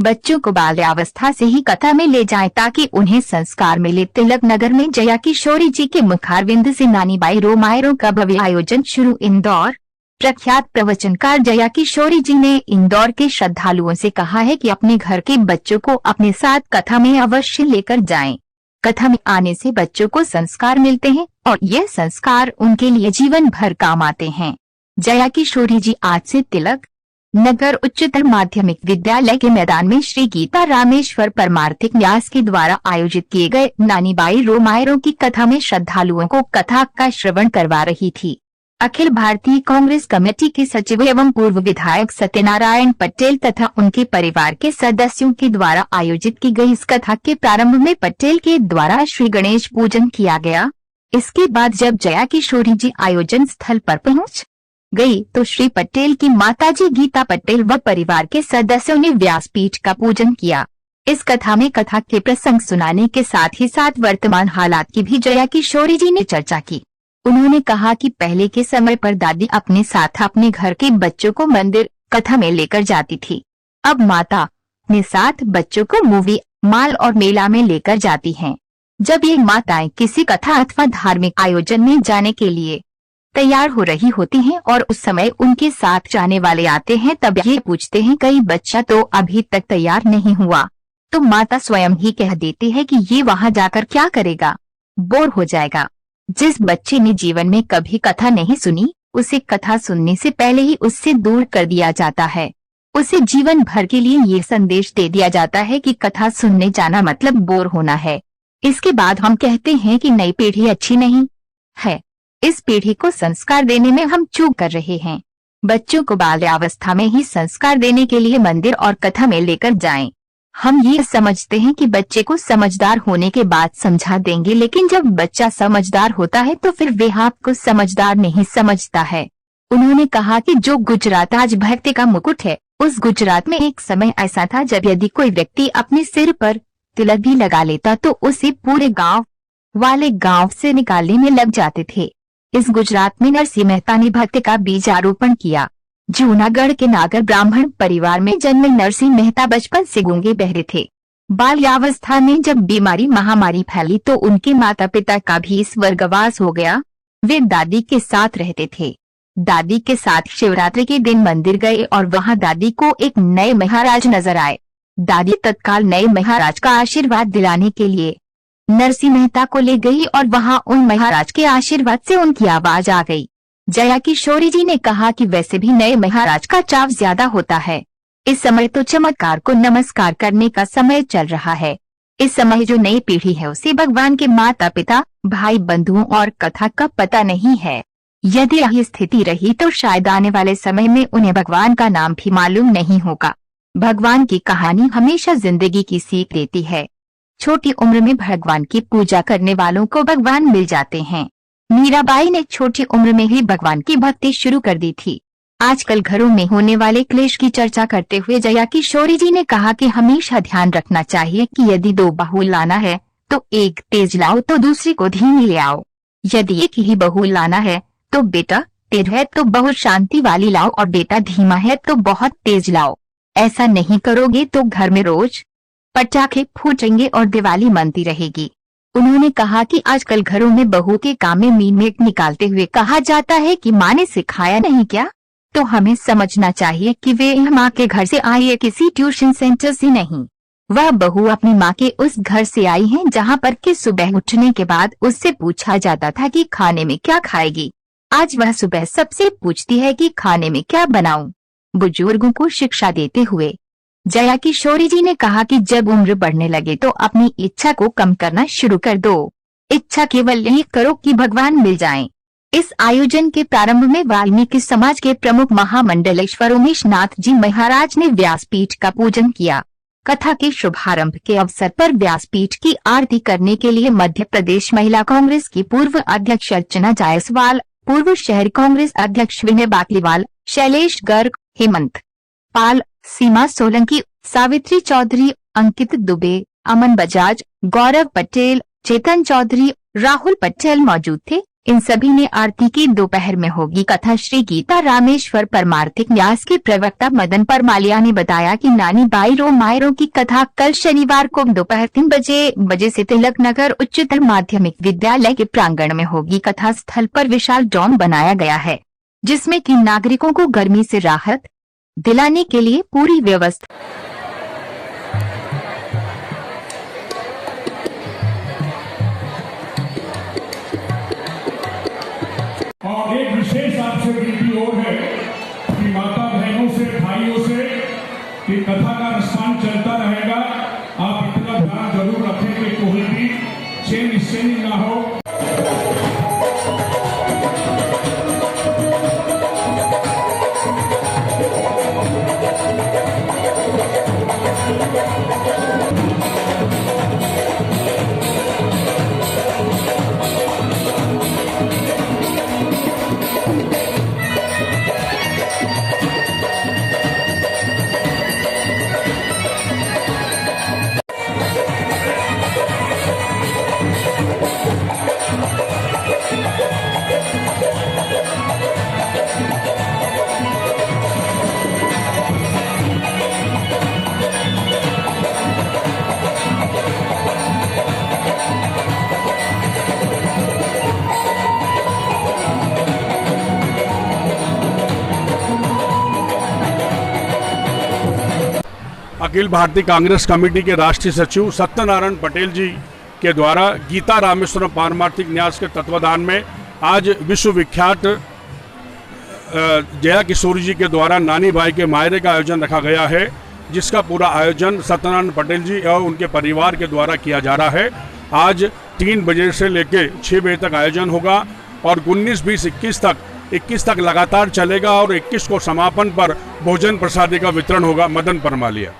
बच्चों को बाल्यावस्था से ही कथा में ले जाएं ताकि उन्हें संस्कार मिले। तिलक नगर में जया किशोरी जी के मुखारविंद से नानीबाई रोमायरों का भव्य आयोजन शुरू। इंदौर। प्रख्यात प्रवचनकार जया किशोरी जी ने इंदौर के श्रद्धालुओं से कहा है कि अपने घर के बच्चों को अपने साथ कथा में अवश्य लेकर जाएं। कथा में आने से बच्चों को संस्कार मिलते हैं और यह संस्कार उनके लिए जीवन भर काम आते हैं। जया किशोरी जी आज से तिलक नगर उच्चतर माध्यमिक विद्यालय के मैदान में श्री गीता रामेश्वर परमार्थिक न्यास के द्वारा आयोजित किए गए नानीबाई रोमायरों की कथा में श्रद्धालुओं को कथा का श्रवण करवा रही थी। अखिल भारतीय कांग्रेस कमेटी के सचिव एवं पूर्व विधायक सत्यनारायण पटेल तथा उनके परिवार के सदस्यों के द्वारा आयोजित की गई इस कथा के प्रारंभ में पटेल के द्वारा श्री गणेश पूजन किया गया। इसके बाद जब जया किशोरी जी आयोजन स्थल पर पहुंच गई तो श्री पटेल की माताजी गीता पटेल व परिवार के सदस्यों ने व्यासपीठ का पूजन किया। इस कथा में कथा के प्रसंग सुनाने के साथ ही साथ वर्तमान हालात की भी जया किशोरी जी ने चर्चा की। उन्होंने कहा कि पहले के समय पर दादी अपने साथ अपने घर के बच्चों को मंदिर कथा में लेकर जाती थी। अब माता अपने साथ बच्चों को मूवी मॉल और मेला में लेकर जाती हैं। जब ये माताएं किसी कथा अथवा धार्मिक आयोजन में जाने के लिए तैयार हो रही होती हैं और उस समय उनके साथ जाने वाले आते हैं तब ये पूछते हैं कई बच्चा तो अभी तक तैयार नहीं हुआ, तो माता स्वयं ही कह देती है कि ये वहाँ जाकर क्या करेगा, बोर हो जाएगा। जिस बच्चे ने जीवन में कभी कथा नहीं सुनी उसे कथा सुनने से पहले ही उससे दूर कर दिया जाता है। उसे जीवन भर के लिए ये संदेश दे दिया जाता है कि कथा सुनने जाना मतलब बोर होना है। इसके बाद हम कहते हैं कि नई पीढ़ी अच्छी नहीं है, इस पीढ़ी को संस्कार देने में हम चूक कर रहे हैं। बच्चों को बाल्यावस्था में ही संस्कार देने के लिए मंदिर और कथा में लेकर जाएं। हम ये समझते हैं कि बच्चे को समझदार होने के बाद समझा देंगे, लेकिन जब बच्चा समझदार होता है तो फिर वह आपको समझदार नहीं समझता है। उन्होंने कहा कि जो गुजरात आज भक्ति का मुकुट है, उस गुजरात में एक समय ऐसा था जब यदि कोई व्यक्ति अपने सिर पर तिलक भी लगा लेता तो उसे पूरे गांव वाले गांव से निकालने में लग जाते थे। इस गुजरात में नरसिंह मेहता ने भक्ति का बीजारोपण किया। जूनागढ़ के नागर ब्राह्मण परिवार में जन्मे नरसिंह मेहता बचपन से गूंगे बहरे थे। बाल्यावस्था में जब बीमारी महामारी फैली तो उनके माता पिता का भी स्वर्गवास हो गया। वे दादी के साथ रहते थे। दादी के साथ शिवरात्रि के दिन मंदिर गए और वहां दादी को एक नए महाराज नजर आए। दादी तत्काल नए महाराज का आशीर्वाद दिलाने के लिए नरसिंह मेहता को ले गई और वहां उन महाराज के आशीर्वाद से उनकी आवाज आ गई। जया किशोरी जी ने कहा कि वैसे भी नए महाराज का चाव ज्यादा होता है। इस समय तो चमत्कार को नमस्कार करने का समय चल रहा है। इस समय जो नई पीढ़ी है उसे भगवान के माता पिता, भाई बंधुओं और कथा का पता नहीं है। यदि यही स्थिति रही तो शायद आने वाले समय में उन्हें भगवान का नाम भी मालूम नहीं होगा। भगवान की कहानी हमेशा जिंदगी की सीख देती है। छोटी उम्र में भगवान की पूजा करने वालों को भगवान मिल जाते हैं। मीराबाई ने छोटी उम्र में ही भगवान की भक्ति शुरू कर दी थी। आजकल घरों में होने वाले क्लेश की चर्चा करते हुए जया किशोरी जी ने कहा कि हमेशा ध्यान रखना चाहिए कि यदि दो बहू लाना है तो एक तेज लाओ तो दूसरी को धीमी ले आओ। यदि एक ही बहू लाना है तो बेटा तेज है तो बहुत शांति वाली लाओ और बेटा धीमा है तो बहुत तेज लाओ। ऐसा नहीं करोगे तो घर में रोज पटाखे फूटेंगे और दिवाली मनती रहेगी। उन्होंने कहा कि आजकल घरों में बहू के काम में मीन मेट निकालते हुए कहा जाता है कि माँ ने सिखाया नहीं क्या, तो हमें समझना चाहिए कि वे माँ के घर से आई है, किसी ट्यूशन सेंटर से नहीं। वह बहू अपनी माँ के उस घर से आई है जहाँ पर कि सुबह उठने के बाद उससे पूछा जाता था कि खाने में क्या खाएगी। आज वह सुबह सबसे पूछती है कि खाने में क्या बनाऊं। बुजुर्गों को शिक्षा देते हुए जया किशोरी जी ने कहा कि जब उम्र बढ़ने लगे तो अपनी इच्छा को कम करना शुरू कर दो। इच्छा केवल यही करो कि भगवान मिल जाएं। इस आयोजन के प्रारंभ में वाल्मीकि समाज के प्रमुख महामंडलेश्वर उमेश नाथ जी महाराज ने व्यासपीठ का पूजन किया। कथा के शुभारंभ के अवसर पर व्यासपीठ की आरती करने के लिए मध्य प्रदेश महिला कांग्रेस की पूर्व अध्यक्ष अर्चना जायसवाल, पूर्व शहर कांग्रेस अध्यक्ष विनय बाकलीवाल, शैलेश गर्ग, हेमंत पाल, सीमा सोलंकी, सावित्री चौधरी, अंकित दुबे, अमन बजाज, गौरव पटेल, चेतन चौधरी, राहुल पटेल मौजूद थे। इन सभी ने आरती की दोपहर में होगी कथा। श्री गीता रामेश्वर परमार्थिक न्यास के प्रवक्ता मदन परमालिया ने बताया कि नानी बाई रोमायरों की कथा कल शनिवार को दोपहर 3 बजे से तिलक नगर उच्चतर माध्यमिक विद्यालय के प्रांगण में होगी। कथा स्थल पर विशाल डॉम बनाया गया है, जिसमें कि नागरिकों को गर्मी से राहत दिलाने के लिए पूरी व्यवस्था। और एक विशेष आपसे विनती और है कि माता बहनों से, भाइयों से कि कथा का अनुष्ठान चलता रहेगा। आप इतना ध्यान जरूर रखें कि कोई भी छेनी ना हो। अखिल भारतीय कांग्रेस कमेटी के राष्ट्रीय सचिव सत्यनारायण पटेल जी के द्वारा गीता रामेश्वरम पारमार्थिक न्यास के तत्वाधान में आज विश्व विख्यात जया किशोरी जी के द्वारा नानी बाई के मायरे का आयोजन रखा गया है, जिसका पूरा आयोजन सत्यनारायण पटेल जी और उनके परिवार के द्वारा किया जा रहा है। आज 3 बजे से लेकर 6 बजे तक आयोजन होगा और 19, 20, 21 तक लगातार चलेगा और 21 को समापन पर भोजन प्रसादी का वितरण होगा। मदन परमालिया।